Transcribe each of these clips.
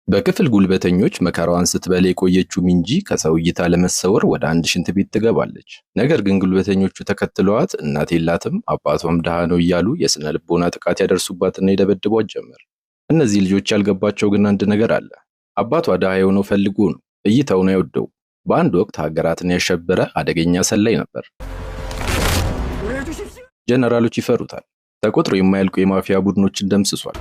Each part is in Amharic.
በክፍል ጉልበተኞች መከራዋን ስትበላ የቆየችው ሚንጂ ከሰው እይታ ለመሰወር ወደ አንድ ሽንት ቤት ትገባለች። ነገር ግን ጉልበተኞቹ ተከትለዋት እናት የላትም አባቷም ድሃ ነው እያሉ የስነ ልቦና ጥቃት ያደርሱባትና ይደበድቧት ጀመር። እነዚህ ልጆች ያልገባቸው ግን አንድ ነገር አለ። አባቷ ድሃ የሆነው ፈልጎ ነው፣ እይታውን አይወደው። በአንድ ወቅት ሀገራትን ያሸበረ አደገኛ ሰላይ ነበር። ጀነራሎች ይፈሩታል። ተቆጥሮ የማያልቁ የማፊያ ቡድኖችን ደምስሷል።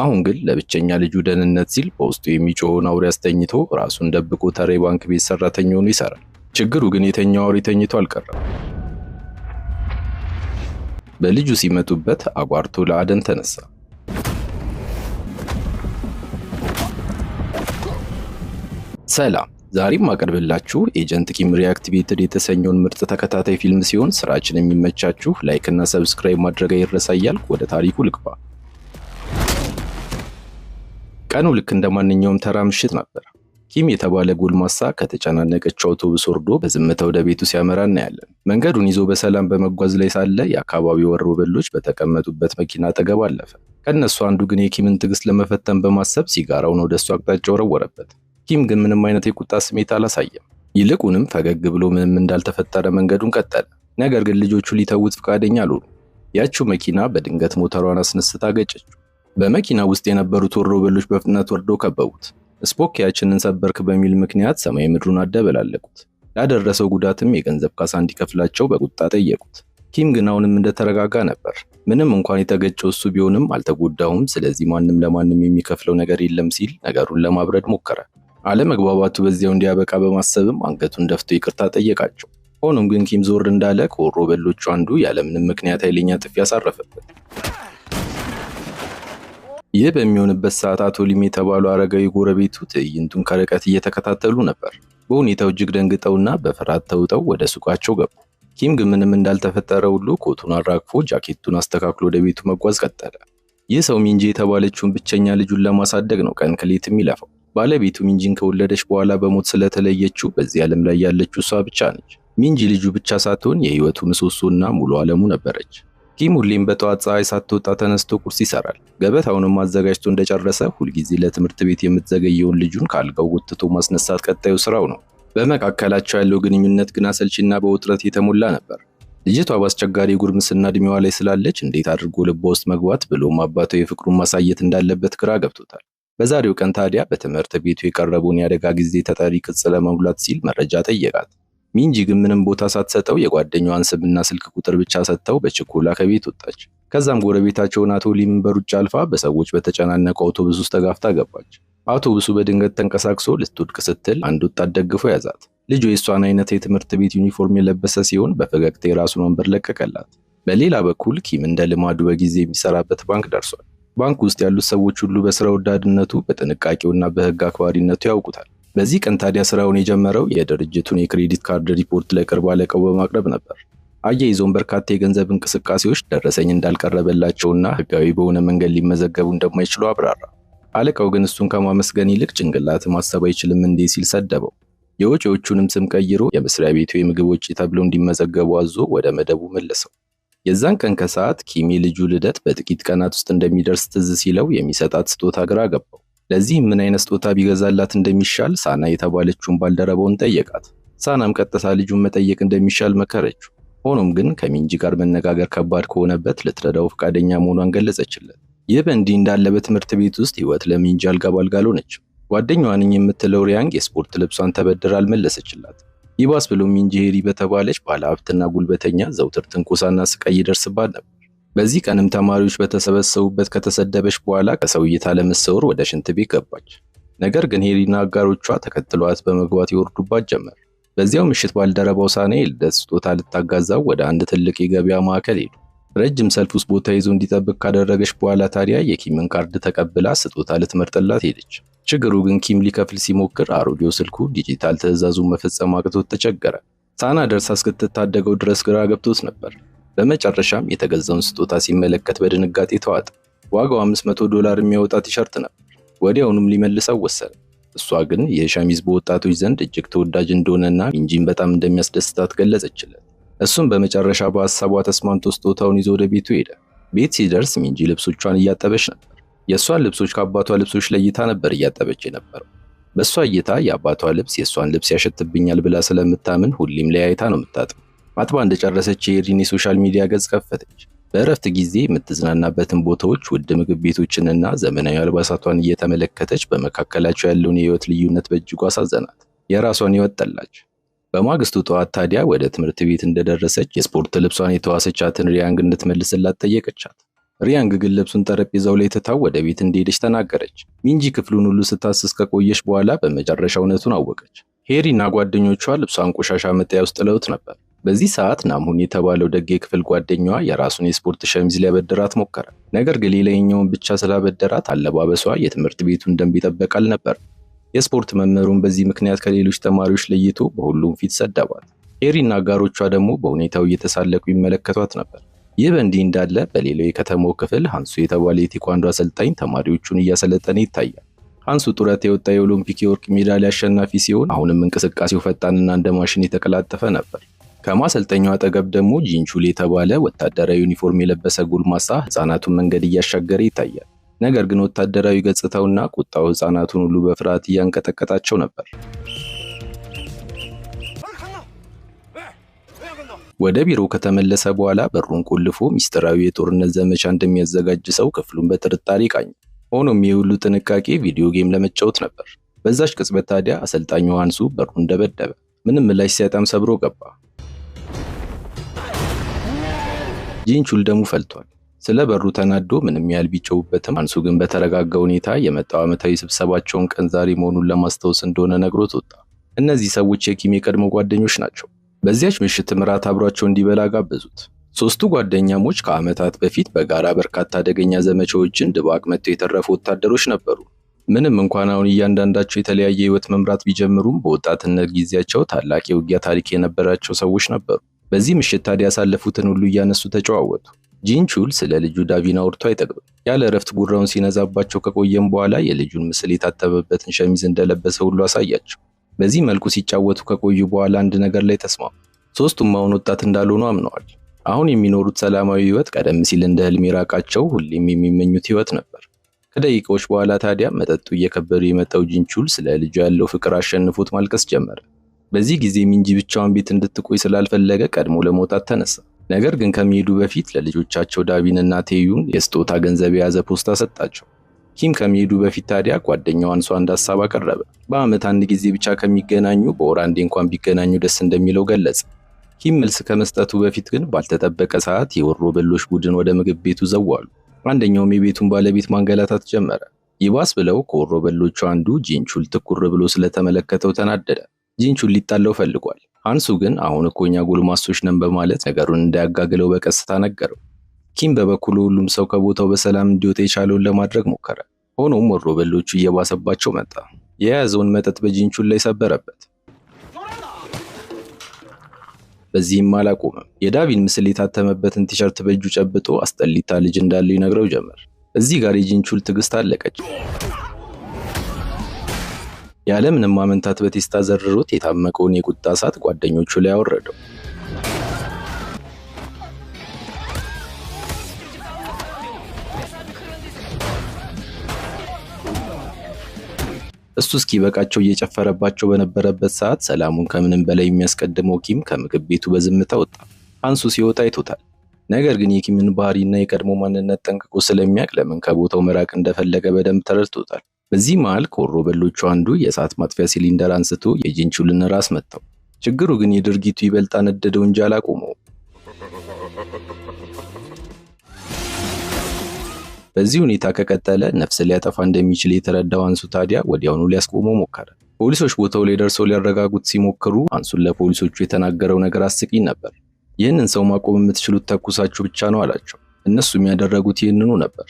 አሁን ግን ለብቸኛ ልጁ ደህንነት ሲል በውስጡ የሚጮኸውን አውሬ አስተኝቶ ራሱን ደብቆ ተራ ባንክ ቤት ሰራተኛ ሆኖ ይሰራል። ችግሩ ግን የተኛው አውሬ ተኝቶ አልቀረም። በልጁ ሲመጡበት አጓርቶ ለአደን ተነሳ። ሰላም፣ ዛሬም አቀርብላችሁ ኤጀንት ኪም ሪአክቲቬትድ የተሰኘውን ምርጥ ተከታታይ ፊልም ሲሆን ስራችን የሚመቻችሁ ላይክ እና ሰብስክራይብ ማድረግ አይረሳ እያልኩ ወደ ታሪኩ ልግባ። ቀኑ ልክ እንደማንኛውም ተራ ምሽት ነበር። ኪም የተባለ ጎልማሳ ከተጨናነቀች አውቶቡስ ወርዶ በዝምታ ወደ ቤቱ ሲያመራ እናያለን። መንገዱን ይዞ በሰላም በመጓዝ ላይ ሳለ የአካባቢው ወሮበሎች በተቀመጡበት መኪና አጠገብ አለፈ። ከነሱ አንዱ ግን የኪምን ትዕግስት ለመፈተን በማሰብ ሲጋራውን ወደ እሱ አቅጣጫ ወረወረበት። ኪም ግን ምንም አይነት የቁጣ ስሜት አላሳየም። ይልቁንም ፈገግ ብሎ ምንም እንዳልተፈጠረ መንገዱን ቀጠለ። ነገር ግን ልጆቹ ሊተውት ፈቃደኛ አልሆኑም። ያቺው መኪና በድንገት ሞተሯን አስነስታ ገጨችው። በመኪና ውስጥ የነበሩት ወሮበሎች በፍጥነት ወርደው ከበቡት። ስፖኪያችንን ሰበርክ በሚል ምክንያት ሰማይ ምድሩን አደበላለቁት። ያደረሰው ጉዳትም የገንዘብ ካሳ እንዲከፍላቸው በቁጣ ጠየቁት። ኪም ግን አሁንም እንደተረጋጋ ነበር። ምንም እንኳን የተገጨው እሱ ቢሆንም አልተጎዳውም፣ ስለዚህ ማንም ለማንም የሚከፍለው ነገር የለም ሲል ነገሩን ለማብረድ ሞከረ። አለመግባባቱ በዚያው እንዲያበቃ በማሰብም አንገቱን ደፍቶ ይቅርታ ጠየቃቸው። ሆኖም ግን ኪም ዞር እንዳለ ከወሮበሎቹ አንዱ ያለምንም ምክንያት ኃይለኛ ጥፊ ያሳረፈበት። ይህ በሚሆንበት ሰዓት አቶ ሊም የተባሉ አረጋዊ ጎረቤቱ ትዕይንቱን ከርቀት እየተከታተሉ ነበር። በሁኔታው እጅግ ደንግጠውና በፍርሃት ተውጠው ወደ ሱቃቸው ገቡ። ኪም ግን ምንም እንዳልተፈጠረ ሁሉ ኮቱን አራግፎ ጃኬቱን አስተካክሎ ወደ ቤቱ መጓዝ ቀጠለ። ይህ ሰው ሚንጂ የተባለችውን ብቸኛ ልጁን ለማሳደግ ነው ቀን ከሌት የሚለፋው። ባለቤቱ ሚንጂን ከወለደች በኋላ በሞት ስለተለየችው በዚህ ዓለም ላይ ያለችው እሷ ብቻ ነች። ሚንጂ ልጁ ብቻ ሳትሆን የህይወቱ ምሰሶና ሙሉ ዓለሙ ነበረች። ኪም ሁሌም በጠዋት ፀሐይ ሳትወጣ ተነስቶ ቁርስ ይሰራል። ገበታውንም አዘጋጅቶ እንደጨረሰ ሁልጊዜ ለትምህርት ቤት የምትዘገየውን ልጁን ከአልጋው ጎትቶ ማስነሳት ቀጣዩ ስራው ነው። በመካከላቸው ያለው ግንኙነት ግን አሰልቺና በውጥረት የተሞላ ነበር። ልጅቷ በአስቸጋሪ ጉርምስና እድሜዋ ላይ ስላለች እንዴት አድርጎ ልቧ ውስጥ መግባት ብሎም አባቷ የፍቅሩን ማሳየት እንዳለበት ግራ ገብቶታል። በዛሬው ቀን ታዲያ በትምህርት ቤቱ የቀረበውን የአደጋ ጊዜ ተጠሪ ቅጽ ለመሙላት ሲል መረጃ ጠየቃት። ሚንጂ ግን ምንም ቦታ ሳትሰጠው የጓደኛዋን ስምና ስልክ ቁጥር ብቻ ሰጥተው በችኮላ ከቤት ወጣች። ከዛም ጎረቤታቸውን አቶ ሊምን በሩጫ አልፋ በሰዎች በተጨናነቀው አውቶቡስ ውስጥ ተጋፍታ ገባች። አውቶቡሱ በድንገት ተንቀሳቅሶ ልትወድቅ ስትል አንድ ወጣት ደግፎ ያዛት። ልጁ የሷን አይነት የትምህርት ቤት ዩኒፎርም የለበሰ ሲሆን በፈገግታ የራሱን ወንበር ለቀቀላት። በሌላ በኩል ኪም እንደ ልማዱ በጊዜ የሚሰራበት ባንክ ደርሷል። ባንክ ውስጥ ያሉት ሰዎች ሁሉ በስራ ወዳድነቱ፣ በጥንቃቄውና በህግ አክባሪነቱ ያውቁታል። በዚህ ቀን ታዲያ ስራውን የጀመረው የድርጅቱን የክሬዲት ካርድ ሪፖርት ለቅርብ አለቃው በማቅረብ ነበር። አያይዞም በርካታ የገንዘብ እንቅስቃሴዎች ደረሰኝ እንዳልቀረበላቸውና ህጋዊ በሆነ መንገድ ሊመዘገቡ እንደማይችሉ አብራራ። አለቃው ግን እሱን ከማመስገን ይልቅ ጭንቅላት ማሰብ አይችልም እንዴ ሲል ሰደበው። የወጪዎቹንም ስም ቀይሮ የመስሪያ ቤቱ የምግብ ወጪ ተብለው እንዲመዘገቡ አዞ ወደ መደቡ መለሰው። የዛን ቀን ከሰዓት ኪም የልጁ ልደት በጥቂት ቀናት ውስጥ እንደሚደርስ ትዝ ሲለው የሚሰጣት ስጦታ ግራ ገባው። ለዚህ ምን አይነት ስጦታ ቢገዛላት እንደሚሻል ሳና የተባለችውን ባልደረባውን ጠየቃት። ሳናም ቀጥታ ልጁን መጠየቅ እንደሚሻል መከረችው። ሆኖም ግን ከሚንጂ ጋር መነጋገር ከባድ ከሆነበት ልትረዳው ፈቃደኛ መሆኗን ገለጸችለት። ይህ በእንዲህ እንዳለ በትምህርት ቤት ውስጥ ህይወት ለሚንጂ አልጋ ባልጋ አልሆነችም። ጓደኛዋ ነኝ የምትለው ሪያንግ የስፖርት ልብሷን ተበድራ አልመለሰችላት። ይባስ ብሎ ሚንጂ ሄሪ በተባለች ባለሀብትና ጉልበተኛ ዘውትር ትንኮሳና ስቃይ ይደርስባት ነበር። በዚህ ቀንም ተማሪዎች በተሰበሰቡበት ከተሰደበች በኋላ ከሰው እይታ ለመሰወር ወደ ሽንት ቤት ገባች። ነገር ግን ሄሪና አጋሮቿ ተከትሏት በመግባት ይወርዱባት ጀመር። በዚያው ምሽት ባልደረባው ሳና የልደት ስጦታ ልታጋዛው ወደ አንድ ትልቅ የገበያ ማዕከል ሄዱ። ረጅም ሰልፍ ውስጥ ቦታ ይዞ እንዲጠብቅ ካደረገች በኋላ ታዲያ የኪምን ካርድ ተቀብላ ስጦታ ልትመርጥላት ሄደች። ችግሩ ግን ኪም ሊከፍል ሲሞክር አሮጌው ስልኩ ዲጂታል ትዕዛዙን መፈጸም አቅቶት ተቸገረ። ሳና ደርሳ እስክትታደገው ድረስ ግራ ገብቶት ነበር። በመጨረሻም የተገዛውን ስጦታ ሲመለከት በድንጋጤ ተዋጠ። ዋጋው $500 የሚያወጣ ቲሸርት ነበር። ወዲያውኑም ሊመልሰው ወሰነ። እሷ ግን ይህ ሸሚዝ በወጣቶች ዘንድ እጅግ ተወዳጅ እንደሆነና ሚንጂን በጣም እንደሚያስደስታት ገለጸችለት። እሱም በመጨረሻ በሐሳቧ ተስማምቶ ስጦታውን ይዞ ወደ ቤቱ ሄደ። ቤት ሲደርስ ሚንጂ ልብሶቿን እያጠበች ነበር። የእሷን ልብሶች ከአባቷ ልብሶች ለይታ ነበር እያጠበች የነበረው። በእሷ እይታ የአባቷ ልብስ የእሷን ልብስ ያሸትብኛል ብላ ስለምታምን ሁሌም ለያይታ ነው የምታጥበው። አጥባ እንደጨረሰች የሄሪን የሶሻል ሚዲያ ገጽ ከፈተች። በእረፍት ጊዜ የምትዝናናበትን ቦታዎች፣ ውድ ምግብ ቤቶችንና ዘመናዊ አልባሳቷን እየተመለከተች በመካከላቸው ያለውን የህይወት ልዩነት በእጅጉ አሳዘናት። የራሷን ህይወት ጠላች። በማግስቱ ጠዋት ታዲያ ወደ ትምህርት ቤት እንደደረሰች የስፖርት ልብሷን የተዋሰቻትን ሪያንግ እንድትመልስላት ጠየቀቻት። ሪያንግ ግን ልብሱን ጠረጴዛው ላይ ትታው ወደ ቤት እንደሄደች ተናገረች። ሚንጂ ክፍሉን ሁሉ ስታስስ ከቆየች በኋላ በመጨረሻ እውነቱን አወቀች። ሄሪና ጓደኞቿ ልብሷን ቆሻሻ መጣያ ውስጥ ጥለውት ነበር። በዚህ ሰዓት ናምሁን የተባለው ደግ የክፍል ጓደኛዋ የራሱን የስፖርት ሸሚዝ ሊያበድራት ሞከረ። ነገር ግን ሌላኛውን ብቻ ስላበደራት አለባበሷ የትምህርት ቤቱን ደንብ ይጠበቅ አልነበር። የስፖርት መምህሩን በዚህ ምክንያት ከሌሎች ተማሪዎች ለይቶ በሁሉም ፊት ሰደባት። ሄሪና አጋሮቿ ደግሞ በሁኔታው እየተሳለቁ ይመለከቷት ነበር። ይህ በእንዲህ እንዳለ በሌላው የከተማው ክፍል ሃንሱ የተባለ የቴኳንዶ አሰልጣኝ ተማሪዎቹን እያሰለጠነ ይታያል። ሃንሱ ጡረታ የወጣ የኦሎምፒክ የወርቅ ሜዳሊያ አሸናፊ ሲሆን አሁንም እንቅስቃሴው ፈጣንና እንደ ማሽን የተቀላጠፈ ነበር። ከማሰልጠኛው አጠገብ ደግሞ ጂንቹል የተባለ ወታደራዊ ዩኒፎርም የለበሰ ጎልማሳ ህፃናቱን መንገድ እያሻገረ ይታያል። ነገር ግን ወታደራዊ ገጽታውና ቁጣው ህፃናቱን ሁሉ በፍርሃት እያንቀጠቀጣቸው ነበር። ወደ ቢሮ ከተመለሰ በኋላ በሩን ቆልፎ ሚስጥራዊ የጦርነት ዘመቻ እንደሚያዘጋጅ ሰው ክፍሉን በጥርጣሬ ቃኝ። ሆኖም የሁሉ ጥንቃቄ ቪዲዮ ጌም ለመጫወት ነበር። በዛች ቅጽበት ታዲያ አሰልጣኙ ሃንሱ በሩን ደበደበ። ምንም ምላሽ ሲያጣም ሰብሮ ገባ። ጂንቹል ደሙ ፈልቷል። ስለ በሩ ተናዶ ምንም ያህል ቢጮውበትም ሃንሱ ግን በተረጋጋ ሁኔታ የመጣው ዓመታዊ ስብሰባቸውን ቀን ዛሬ መሆኑን ለማስታወስ እንደሆነ ነግሮት ወጣ። እነዚህ ሰዎች የኪም የቀድሞ ጓደኞች ናቸው። በዚያች ምሽት ምራት አብሯቸው እንዲበላ ጋበዙት። ሶስቱ ጓደኛሞች ከዓመታት በፊት በጋራ በርካታ አደገኛ ዘመቻዎችን ድባቅ መጥተው የተረፉ ወታደሮች ነበሩ። ምንም እንኳን አሁን እያንዳንዳቸው የተለያየ ህይወት መምራት ቢጀምሩም በወጣትነት ጊዜያቸው ታላቅ የውጊያ ታሪክ የነበራቸው ሰዎች ነበሩ። በዚህ ምሽት ታዲያ ያሳለፉትን ሁሉ እያነሱ ተጨዋወቱ። ጂንቹል ስለ ልጁ ዳቪን አውርቶ አይጠግብም። ያለ እረፍት ጉራውን ሲነዛባቸው ከቆየም በኋላ የልጁን ምስል የታተመበትን ሸሚዝ እንደለበሰ ሁሉ አሳያቸው። በዚህ መልኩ ሲጫወቱ ከቆዩ በኋላ አንድ ነገር ላይ ተስማሙ። ሶስቱም አሁን ወጣት እንዳልሆኑ አምነዋል። አሁን የሚኖሩት ሰላማዊ ህይወት ቀደም ሲል እንደ ህልም የራቃቸው ሁሌም የሚመኙት ህይወት ነበር። ከደቂቃዎች በኋላ ታዲያ መጠጡ እየከበደ የመጣው ጂንቹል ስለ ልጁ ያለው ፍቅር አሸንፎት ማልቀስ ጀመረ። በዚህ ጊዜ ሚንጂ ብቻዋን ቤት እንድትቆይ ስላልፈለገ ቀድሞ ለመውጣት ተነሳ። ነገር ግን ከመሄዱ በፊት ለልጆቻቸው ዳቪንና ቴዩን የስጦታ ገንዘብ የያዘ ፖስታ ሰጣቸው። ኪም ከመሄዱ በፊት ታዲያ ጓደኛው ሃንሱ አንድ ሐሳብ አቀረበ። በአመት አንድ ጊዜ ብቻ ከሚገናኙ በወር አንዴ እንኳን ቢገናኙ ደስ እንደሚለው ገለጸ። ኪም መልስ ከመስጠቱ በፊት ግን ባልተጠበቀ ሰዓት የወሮ በሎች ቡድን ወደ ምግብ ቤቱ ዘዋሉ። አንደኛውም የቤቱን ባለቤት ማንገላታት ጀመረ። ይባስ ብለው ከወሮ በሎቹ አንዱ ጂንቹል ትኩር ብሎ ስለተመለከተው ተናደደ። ጂንቹል ሊጣለው ፈልጓል። ሃንሱ ግን አሁን እኮ እኛ ጎልማሶች ነን በማለት ነገሩን እንዳያጋግለው በቀስታ ነገረው። ኪም በበኩሉ ሁሉም ሰው ከቦታው በሰላም እንዲወጣ የቻለውን ለማድረግ ሞከረ። ሆኖም ወሮ በሎቹ እየባሰባቸው መጣ። የያዘውን መጠጥ በጂንቹል ላይ ሰበረበት። በዚህም አላቆመም። የዳቪን ምስል የታተመበትን ቲሸርት በእጁ ጨብጦ አስጠሊታ ልጅ እንዳለው ይነግረው ጀመር። እዚህ ጋር የጂንቹል ትዕግስት አለቀች። ያለምንም ማመንታት በቴስታ ዘርሮት የታመቀውን የቁጣ እሳት ጓደኞቹ ላይ አወረደው። እሱ እስኪበቃቸው እየጨፈረባቸው በነበረበት ሰዓት ሰላሙን ከምንም በላይ የሚያስቀድመው ኪም ከምግብ ቤቱ በዝምታ ወጣ። ሃንሱ ሲወጣ አይቶታል። ነገር ግን የኪምን ባህሪና የቀድሞ ማንነት ጠንቅቆ ስለሚያውቅ ለምን ከቦታው መራቅ እንደፈለገ በደንብ ተረድቶታል። በዚህ መሃል ከወሮ በሎቹ አንዱ የእሳት ማጥፊያ ሲሊንደር አንስቶ የጂንቹልን ራስ መታው። ችግሩ ግን የድርጊቱ ይበልጥ አነደደው እንጂ አላቆመው። በዚህ ሁኔታ ከቀጠለ ነፍስ ሊያጠፋ እንደሚችል የተረዳው ሃንሱ ታዲያ ወዲያውኑ ሊያስቆመው ሞከረ። ፖሊሶች ቦታው ላይ ደርሰው ሊያረጋጉት ሲሞክሩ ሃንሱን ለፖሊሶቹ የተናገረው ነገር አስቂኝ ነበር። ይህንን ሰው ማቆም የምትችሉት ተኩሳችሁ ብቻ ነው አላቸው። እነሱም ያደረጉት ይህንኑ ነበር።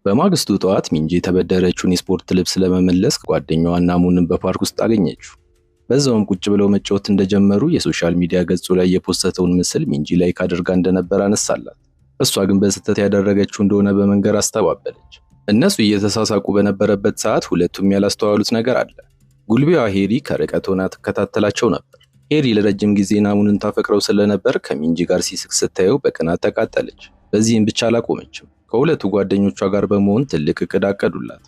በማግስቱ ጠዋት ሚንጂ የተበደረችውን የስፖርት ልብስ ለመመለስ ጓደኛዋ ናሙንን በፓርክ ውስጥ አገኘችው። በዛውም ቁጭ ብለው መጫወት እንደጀመሩ የሶሻል ሚዲያ ገጹ ላይ የፖስተተውን ምስል ሚንጂ ላይ ካድርጋ እንደነበር አነሳላት። እሷ ግን በስህተት ያደረገችው እንደሆነ በመንገር አስተባበለች። እነሱ እየተሳሳቁ በነበረበት ሰዓት ሁለቱም ያላስተዋሉት ነገር አለ። ጉልቤዋ ሄሪ ከርቀት ሆና ትከታተላቸው ነበር። ሄሪ ለረጅም ጊዜ ናሙንን ታፈቅረው ስለነበር ከሚንጂ ጋር ሲስቅ ስታየው በቅናት ተቃጠለች። በዚህም ብቻ አላቆመችም። ከሁለቱ ጓደኞቿ ጋር በመሆን ትልቅ እቅድ አቀዱላት።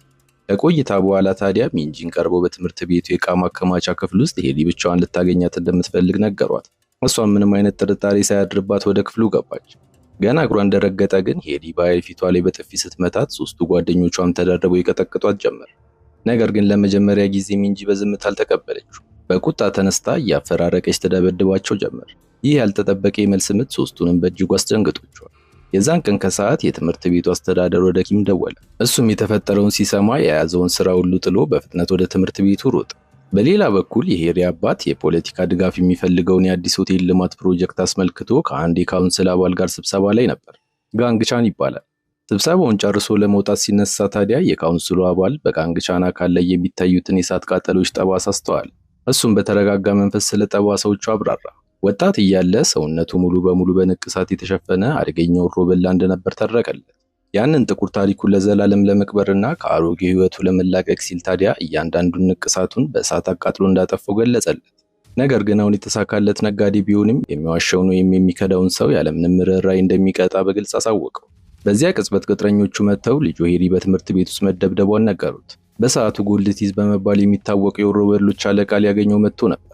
ከቆይታ በኋላ ታዲያ ሚንጂን ቀርበው በትምህርት ቤቱ የዕቃ ማከማቻ ክፍል ውስጥ ሄሪ ብቻዋን ልታገኛት እንደምትፈልግ ነገሯት። እሷም ምንም አይነት ጥርጣሬ ሳያድርባት ወደ ክፍሉ ገባች። ገና እግሯ እንደረገጠ ግን ሄሪ በኃይል ፊቷ ላይ በጥፊ ስትመታት ሶስቱ ጓደኞቿም ተደርበው ይቀጠቅጧት ጀመር። ነገር ግን ለመጀመሪያ ጊዜ ሚንጂ በዝምታ አልተቀበለችው። በቁጣ ተነስታ እያፈራረቀች ተደበድባቸው ጀመር። ይህ ያልተጠበቀ የመልስ ምት ሶስቱንም በእጅጉ አስደንግጧቸዋል። የዛን ቀን ከሰዓት የትምህርት ቤቱ አስተዳደር ወደ ኪም ደወለ። እሱም የተፈጠረውን ሲሰማ የያዘውን ስራ ሁሉ ጥሎ በፍጥነት ወደ ትምህርት ቤቱ ሮጠ። በሌላ በኩል የሄሪ አባት የፖለቲካ ድጋፍ የሚፈልገውን የአዲስ ሆቴል ልማት ፕሮጀክት አስመልክቶ ከአንድ የካውንስል አባል ጋር ስብሰባ ላይ ነበር። ጋንግቻን ይባላል። ስብሰባውን ጨርሶ ለመውጣት ሲነሳ ታዲያ የካውንስሉ አባል በጋንግቻን አካል ላይ የሚታዩትን የእሳት ቃጠሎች ጠባሳ አስተዋለ። እሱም በተረጋጋ መንፈስ ስለ ጠባሳዎቹ አብራራ። ወጣት እያለ ሰውነቱ ሙሉ በሙሉ በንቅሳት የተሸፈነ አደገኛ ወሮበላ እንደነበር ተረከለት። ያንን ጥቁር ታሪኩን ለዘላለም ለመቅበርና ከአሮጌ ህይወቱ ለመላቀቅ ሲል ታዲያ እያንዳንዱን ንቅሳቱን በእሳት አቃጥሎ እንዳጠፋው ገለጸለት። ነገር ግን አሁን የተሳካለት ነጋዴ ቢሆንም የሚዋሸውን ወይም የሚከዳውን ሰው ያለምንም ርኅራኄ እንደሚቀጣ በግልጽ አሳወቀው። በዚያ ቅጽበት ቅጥረኞቹ መጥተው ልጁ ሄሪ በትምህርት ቤት ውስጥ መደብደቧን ነገሩት። በሰዓቱ ጎልድቲዝ በመባል የሚታወቀው የወሮበሎች አለቃ ሊያገኘው መጥቶ ነበር።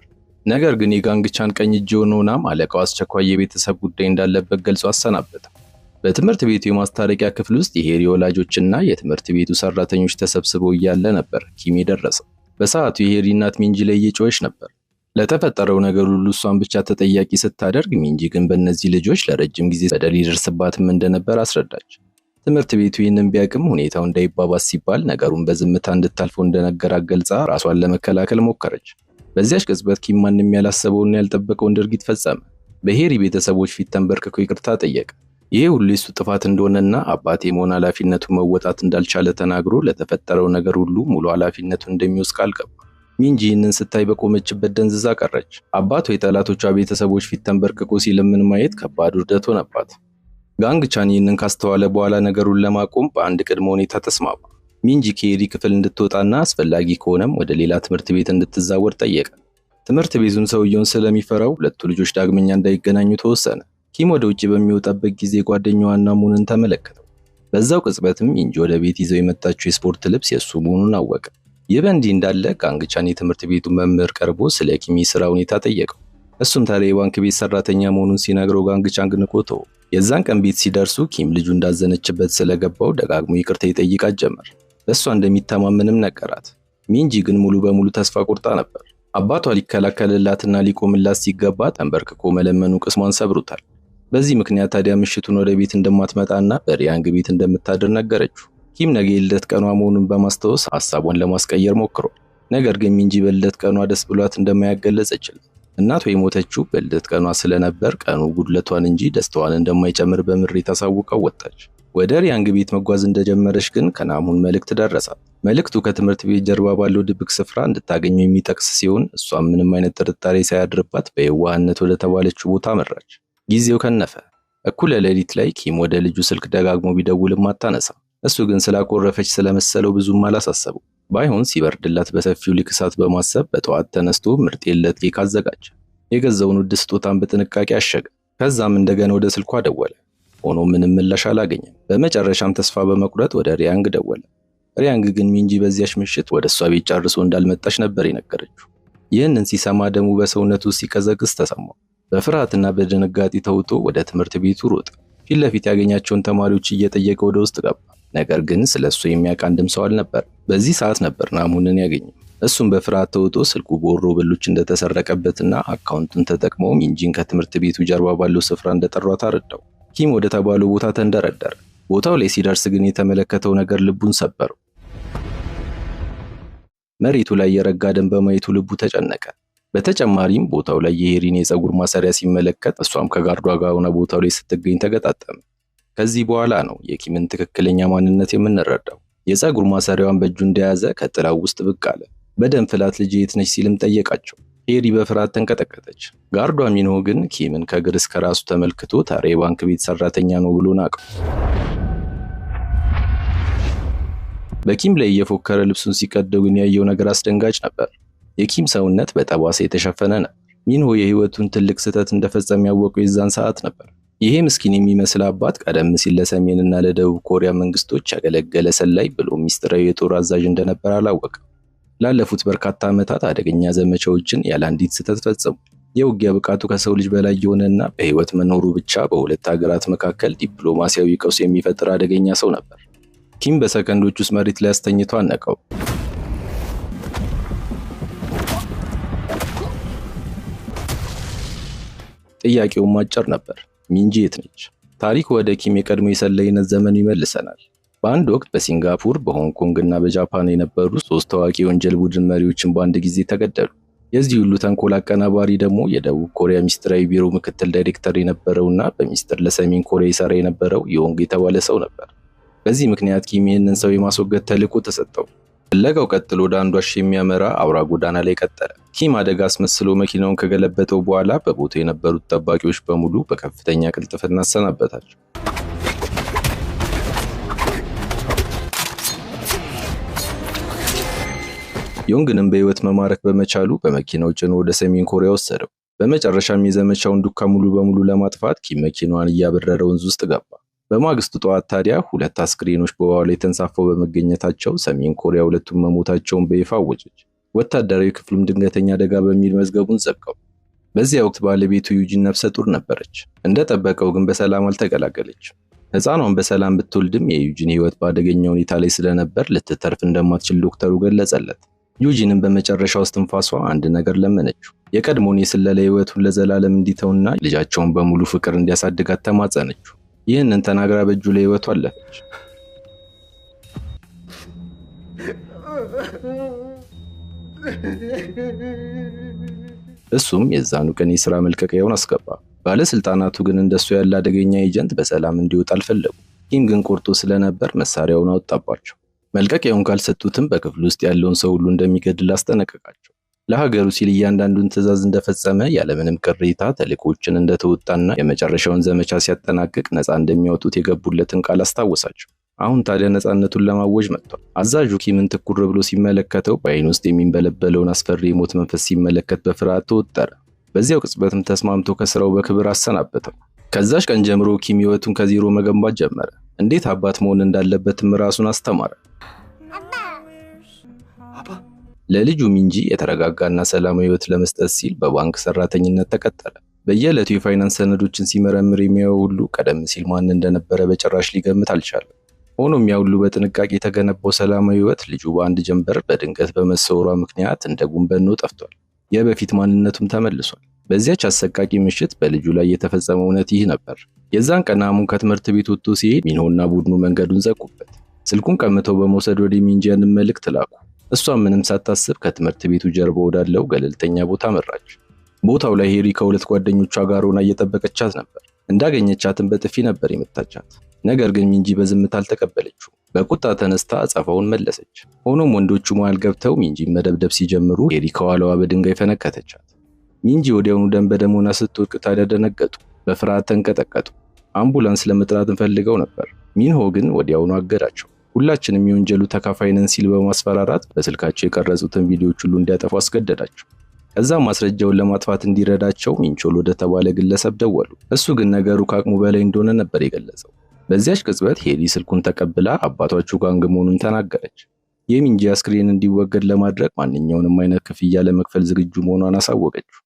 ነገር ግን የጋንግቻን ቀኝ እጅ የሆነው ናም አለቃው አስቸኳይ የቤተሰብ ጉዳይ እንዳለበት ገልጾ አሰናበተው። በትምህርት ቤቱ የማስታረቂያ ክፍል ውስጥ የሄሪ ወላጆችና የትምህርት ቤቱ ሰራተኞች ተሰብስበው እያለ ነበር ኪም የደረሰው። በሰዓቱ የሄሪ እናት ሚንጂ ላይ እየጮኸች ነበር። ለተፈጠረው ነገር ሁሉ እሷን ብቻ ተጠያቂ ስታደርግ፣ ሚንጂ ግን በእነዚህ ልጆች ለረጅም ጊዜ በደል ይደርስባትም እንደነበር አስረዳች። ትምህርት ቤቱ ይህንን ቢያቅም ሁኔታው እንዳይባባስ ሲባል ነገሩን በዝምታ እንድታልፈው እንደነገራት ገልጻ ራሷን ለመከላከል ሞከረች። በዚያች ቅጽበት ኪም ማንም ያላሰበውና ያልጠበቀውን ድርጊት ፈጸመ። በሄሪ ቤተሰቦች ፊት ተንበርክኮ ይቅርታ ጠየቀ። ይሄ ሁሉ የሱ ጥፋት እንደሆነና አባቴ መሆን ኃላፊነቱን መወጣት እንዳልቻለ ተናግሮ ለተፈጠረው ነገር ሁሉ ሙሉ ኃላፊነቱን እንደሚወስድ ቃል ገባ። ሚንጂ ይህንን ስታይ በቆመችበት ደንዝዛ ቀረች። አባቷ የጠላቶቿ ቤተሰቦች ፊት ተንበርክኮ ሲለምን ማየት ከባድ ውርደት ሆነባት። ጋንግቻን ይህንን ካስተዋለ በኋላ ነገሩን ለማቆም በአንድ ቅድመ ሁኔታ ተስማማ። ሚንጂ ከሄሪ ክፍል እንድትወጣና አስፈላጊ ከሆነም ወደ ሌላ ትምህርት ቤት እንድትዛወር ጠየቀ። ትምህርት ቤቱን ሰውየውን ስለሚፈራው ሁለቱ ልጆች ዳግመኛ እንዳይገናኙ ተወሰነ። ኪም ወደ ውጭ በሚወጣበት ጊዜ ጓደኛዋን ናሙንን ተመለከተው። በዛው ቅጽበትም ሚንጂ ወደ ቤት ይዘው የመጣችው የስፖርት ልብስ የሱ መሆኑን አወቀ። ይህ በእንዲህ እንዳለ ጋንግቻን የትምህርት ቤቱ መምህር ቀርቦ ስለ ኪም የሥራ ሁኔታ ጠየቀው። እሱም ታዲያ የባንክ ቤት ሰራተኛ መሆኑን ሲነግረው ጋንግቻን ግን ቆተው። የዛን ቀን ቤት ሲደርሱ ኪም ልጁ እንዳዘነችበት ስለገባው ደጋግሞ ይቅርታ ይጠይቃት ጀመር። በእሷ እንደሚተማመንም ነገራት። ሚንጂ ግን ሙሉ በሙሉ ተስፋ ቆርጣ ነበር። አባቷ ሊከላከልላትና ሊቆምላት ሲገባ ተንበርክኮ መለመኑ ቅስሟን ሰብሩታል። በዚህ ምክንያት ታዲያ ምሽቱን ወደ ቤት እንደማትመጣና በሪያንግ ቤት እንደምታድር ነገረችው። ኪም ነገ የልደት ቀኗ መሆኑን በማስታወስ ሐሳቧን ለማስቀየር ሞክሯል። ነገር ግን ሚንጂ በልደት ቀኗ ደስ ብሏት እንደማያገለጸችለት እናቷ የሞተችው በልደት ቀኗ ስለነበር ቀኑ ጉድለቷን እንጂ ደስታዋን እንደማይጨምር በምሬት አሳውቀው ወጣች። ወደ ሪያንግ ቤት መጓዝ እንደጀመረች ግን ከናሙን መልእክት ደረሳት። መልእክቱ ከትምህርት ቤት ጀርባ ባለው ድብቅ ስፍራ እንድታገኘው የሚጠቅስ ሲሆን እሷም ምንም አይነት ጥርጣሬ ሳያድርባት በየዋህነት ወደ ተባለችው ቦታ መራች። ጊዜው ከነፈ። እኩለ ሌሊት ላይ ኪም ወደ ልጁ ስልክ ደጋግሞ ቢደውልም አታነሳ። እሱ ግን ስላኮረፈች ስለመሰለው ብዙም አላሳሰበው። ባይሆን ሲበርድላት በሰፊው ሊክሳት በማሰብ በጠዋት ተነስቶ ምርጥ የለት ኬክ አዘጋጀ። የገዛውን ውድ ስጦታን በጥንቃቄ አሸገ። ከዛም እንደገና ወደ ስልኳ ደወለ። ሆኖ ምንም ምላሽ አላገኘም። በመጨረሻም ተስፋ በመቁረጥ ወደ ሪያንግ ደወለ። ሪያንግ ግን ሚንጂ በዚያች ምሽት ወደ እሷ ቤት ጨርሶ እንዳልመጣች ነበር የነገረችው። ይህንን ሲሰማ ደሙ በሰውነቱ ሲቀዘቅዝ ተሰማው። በፍርሃትና በድንጋጤ ተውጦ ወደ ትምህርት ቤቱ ሮጠ። ፊት ለፊት ያገኛቸውን ተማሪዎች እየጠየቀ ወደ ውስጥ ገባ። ነገር ግን ስለሱ የሚያውቅ አንድም ሰው አልነበር። በዚህ ሰዓት ነበር ናሙንን ያገኘው። እሱም በፍርሃት ተውጦ ስልኩ በወሮበሎች እንደተሰረቀበትና አካውንቱን ተጠቅመው ሚንጂን ከትምህርት ቤቱ ጀርባ ባለው ስፍራ እንደጠሯት አረዳው። ኪም ወደ ተባለው ቦታ ተንደረደረ። ቦታው ላይ ሲደርስ ግን የተመለከተው ነገር ልቡን ሰበረው። መሬቱ ላይ የረጋ ደም በማየቱ ልቡ ተጨነቀ። በተጨማሪም ቦታው ላይ የሄሪን የፀጉር ማሰሪያ ሲመለከት እሷም ከጋርዷ ጋር ሆና ቦታው ላይ ስትገኝ ተገጣጠመ። ከዚህ በኋላ ነው የኪምን ትክክለኛ ማንነት የምንረዳው። የፀጉር ማሰሪያዋን በእጁ እንደያዘ ከጥላው ውስጥ ብቅ አለ። በደም ፍላት ልጅ የት ነች ሲልም ጠየቃቸው። ሄሪ በፍርሃት ተንቀጠቀጠች። ጋርዷ ሚንሆ ግን ኪምን ከእግር እስከ ራሱ ተመልክቶ ተራ የባንክ ቤት ሰራተኛ ነው ብሎ ናቀው። በኪም ላይ እየፎከረ ልብሱን ሲቀደው ግን ያየው ነገር አስደንጋጭ ነበር። የኪም ሰውነት በጠባሳ የተሸፈነ ነበር። ሚንሆ የህይወቱን ትልቅ ስህተት እንደፈጸመ ያወቀው የዛን ሰዓት ነበር። ይሄ ምስኪን የሚመስል አባት ቀደም ሲል ለሰሜንና ለደቡብ ኮሪያ መንግስቶች ያገለገለ ሰላይ ብሎ ሚስጥራዊ የጦር አዛዥ እንደነበር አላወቀም። ላለፉት በርካታ ዓመታት አደገኛ ዘመቻዎችን ያለ አንዲት ስህተት ፈጸሙ። የውጊያ ብቃቱ ከሰው ልጅ በላይ የሆነና በህይወት መኖሩ ብቻ በሁለት ሀገራት መካከል ዲፕሎማሲያዊ ቀውስ የሚፈጥር አደገኛ ሰው ነበር። ኪም በሰከንዶች ውስጥ መሬት ላይ አስተኝቶ አነቀው። ጥያቄውም አጭር ነበር። ሚንጂ የት ነች? ታሪክ ወደ ኪም የቀድሞ የሰላይነት ዘመን ይመልሰናል። በአንድ ወቅት በሲንጋፖር፣ በሆንግ ኮንግ እና በጃፓን የነበሩ 3 ታዋቂ የወንጀል ቡድን መሪዎችን በአንድ ጊዜ ተገደሉ። የዚህ ሁሉ ተንኮል አቀናባሪ ደግሞ የደቡብ ኮሪያ ሚስጥራዊ ቢሮ ምክትል ዳይሬክተር የነበረውና በሚስጥር ለሰሜን ኮሪያ ይሰራ የነበረው ዮንግ የተባለ ሰው ነበር። በዚህ ምክንያት ኪም ይህንን ሰው የማስወገድ ተልዕኮ ተሰጠው። ፍለጋው ቀጥሎ ወደ አንዱ ዋሻ የሚያመራ አውራ ጎዳና ላይ ቀጠለ። ኪም አደጋ አስመስሎ መኪናውን ከገለበጠው በኋላ በቦታው የነበሩት ጠባቂዎች በሙሉ በከፍተኛ ቅልጥፍና አሰናበታቸው። ዮንግንም በህይወት መማረክ በመቻሉ በመኪናው ጭኖ ወደ ሰሜን ኮሪያ ወሰደው። በመጨረሻም የዘመቻውን ዱካ ሙሉ በሙሉ ለማጥፋት ኪም መኪናዋን እያበረረ ወንዝ ውስጥ ገባ። በማግስቱ ጠዋት ታዲያ 2 አስክሬኖች በውሃው ላይ ተንሳፈው በመገኘታቸው ሰሜን ኮሪያ ሁለቱም መሞታቸውን በይፋ አወጀች። ወታደራዊ ክፍሉም ድንገተኛ አደጋ በሚል መዝገቡን ዘጋው። በዚያ ወቅት ባለቤቱ ዩጂን ነፍሰ ጡር ነበረች። እንደጠበቀው ግን በሰላም አልተገላገለችም። ሕፃኗን በሰላም ብትወልድም የዩጂን ህይወት በአደገኛ ሁኔታ ላይ ስለነበር ልትተርፍ እንደማትችል ዶክተሩ ገለጸለት። ዩጂንም በመጨረሻው እስትንፋሷ አንድ ነገር ለመነችው። የቀድሞውን የስለላ ህይወቱን ለዘላለም እንዲተውና ልጃቸውን በሙሉ ፍቅር እንዲያሳድጋት ተማጸነችው። ይህንን ተናግራ በእጁ ላይ ህይወቷ አለፈች። እሱም የዛኑ ቀን የሥራ መልቀቂያውን አስገባ። ባለስልጣናቱ ግን እንደሱ ያለ አደገኛ ኤጀንት በሰላም እንዲወጣ አልፈለጉም። ኪም ግን ቆርጦ ስለነበር መሳሪያውን አወጣባቸው። መልቀቂያውን ካልሰጡትም በክፍሉ ውስጥ ያለውን ሰው ሁሉ እንደሚገድል አስጠነቀቃቸው። ለሀገሩ ሲል እያንዳንዱን ትዕዛዝ እንደፈጸመ ያለምንም ቅሬታ ተልእኮችን እንደተወጣና የመጨረሻውን ዘመቻ ሲያጠናቅቅ ነፃ እንደሚያወጡት የገቡለትን ቃል አስታወሳቸው። አሁን ታዲያ ነፃነቱን ለማወጅ መጥቷል። አዛዡ ኪምን ትኩር ብሎ ሲመለከተው በአይን ውስጥ የሚንበለበለውን አስፈሪ የሞት መንፈስ ሲመለከት በፍርሃት ተወጠረ። በዚያው ቅጽበትም ተስማምቶ ከስራው በክብር አሰናበተው። ከዛች ቀን ጀምሮ ኪም ህይወቱን ከዜሮ መገንባት ጀመረ። እንዴት አባት መሆን እንዳለበትም ራሱን አስተማረ። ለልጁ ሚንጂ የተረጋጋና ሰላማዊ ህይወት ለመስጠት ሲል በባንክ ሰራተኝነት ተቀጠረ። በየዕለቱ የፋይናንስ ሰነዶችን ሲመረምር የሚያየው ሁሉ ቀደም ሲል ማን እንደነበረ በጭራሽ ሊገምት አልቻለም። ሆኖም ያ ሁሉ በጥንቃቄ የተገነባው ሰላማዊ ህይወት ልጁ በአንድ ጀንበር በድንገት በመሰወሯ ምክንያት እንደ ጉንበኖ ጠፍቷል። የበፊት ማንነቱም ተመልሷል። በዚያች አሰቃቂ ምሽት በልጁ ላይ የተፈጸመው እውነት ይህ ነበር። የዛን ቀን አሙን ከትምህርት ቤት ወጥቶ ሲሄድ ሚንሆና ቡድኑ መንገዱን ዘጉበት። ስልኩን ቀምተው በመውሰድ ወደ ሚንጂ ያንን መልእክት ላኩ። እሷ ምንም ሳታስብ ከትምህርት ቤቱ ጀርባ ወዳለው ገለልተኛ ቦታ መራች። ቦታው ላይ ሄሪ ከሁለት ጓደኞቿ ጋር ሆና እየጠበቀቻት ነበር። እንዳገኘቻትን በጥፊ ነበር የመታቻት። ነገር ግን ሚንጂ በዝምታ አልተቀበለችው። በቁጣ ተነስታ አጸፋውን መለሰች። ሆኖም ወንዶቹ መሃል ገብተው ሚንጂ መደብደብ ሲጀምሩ ሄሪ ከኋላዋ በድንጋይ ፈነከተቻት። ሚንጂ ወዲያውኑ ደም በደም ሆና ስትወድቅ ታዲያ ደነገጡ። በፍርሃት ተንቀጠቀጡ። አምቡላንስ ለመጥራት ፈልገው ነበር። ሚንሆ ግን ወዲያውኑ አገዳቸው። ሁላችንም የወንጀሉ ተካፋይ ነን ሲል በማስፈራራት በስልካቸው የቀረጹትን ቪዲዮዎች ሁሉ እንዲያጠፉ አስገደዳቸው። ከዛም ማስረጃውን ለማጥፋት እንዲረዳቸው ሚንቾል ወደ ተባለ ግለሰብ ደወሉ። እሱ ግን ነገሩ ከአቅሙ በላይ እንደሆነ ነበር የገለጸው። በዚያች ቅጽበት ሄሪ ስልኩን ተቀብላ አባቷ ጋንግ መሆኑን ተናገረች። የሚንጂ አስክሬን እንዲወገድ ለማድረግ ማንኛውንም አይነት ክፍያ ለመክፈል ዝግጁ መሆኗን አሳወቀችው።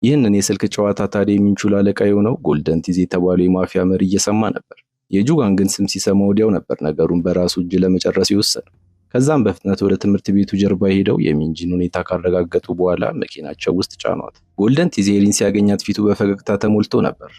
ይህንን የስልክ ጨዋታ ታዲያ የሚንቹል አለቃ የሆነው ጎልደን ቲዝ የተባለው የማፊያ መሪ እየሰማ ነበር። የጁጋንግን ስም ሲሰማ ወዲያው ነበር ነገሩን በራሱ እጅ ለመጨረስ የወሰነው። ከዛም በፍጥነት ወደ ትምህርት ቤቱ ጀርባ ሄደው የሚንጂን ሁኔታ ካረጋገጡ በኋላ መኪናቸው ውስጥ ጫኗት። ጎልደን ቲዝ ሄሪን ሲያገኛት ፊቱ በፈገግታ ተሞልቶ ነበር።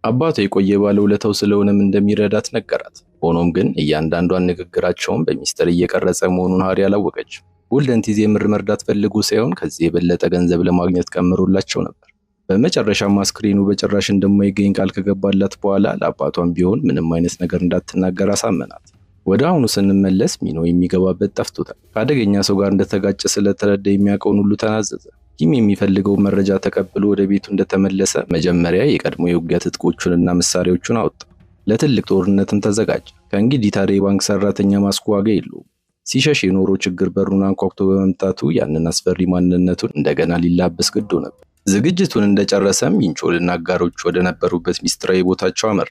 አባቷ የቆየ ባለውለታው ስለሆነም እንደሚረዳት ነገራት። ሆኖም ግን እያንዳንዷን ንግግራቸውን በሚስጥር እየቀረጸ መሆኑን ሃሪ አላወቀች። ጎልደን ቲዝ የምር መርዳት ፈልጎ ሳይሆን ከዚህ የበለጠ ገንዘብ ለማግኘት ቀምሮላቸው ነበር። በመጨረሻም አስክሬኑ በጭራሽ እንደማይገኝ ቃል ከገባላት በኋላ ለአባቷም ቢሆን ምንም አይነት ነገር እንዳትናገር አሳመናት። ወደ አሁኑ ስንመለስ ሚኖ የሚገባበት ጠፍቶታል። ከአደገኛ ሰው ጋር እንደተጋጨ ስለተረዳ የሚያውቀውን ሁሉ ተናዘዘ። ኪም የሚፈልገውን መረጃ ተቀብሎ ወደ ቤቱ እንደተመለሰ መጀመሪያ የቀድሞ የውጊያ ትጥቆቹንና መሳሪያዎቹን አወጣ። ለትልቅ ጦርነትም ተዘጋጀ። ከእንግዲህ ታዲያ የባንክ ሰራተኛ ማስኩ ዋጋ የለውም። ሲሸሽ የኖሮ ችግር በሩን አንኳኩቶ በመምጣቱ ያንን አስፈሪ ማንነቱን እንደገና ሊላበስ ግድ ነበር። ዝግጅቱን እንደጨረሰም ሚንቾልና አጋሮቹ ወደ ነበሩበት ሚስጥራዊ ቦታቸው አመራ።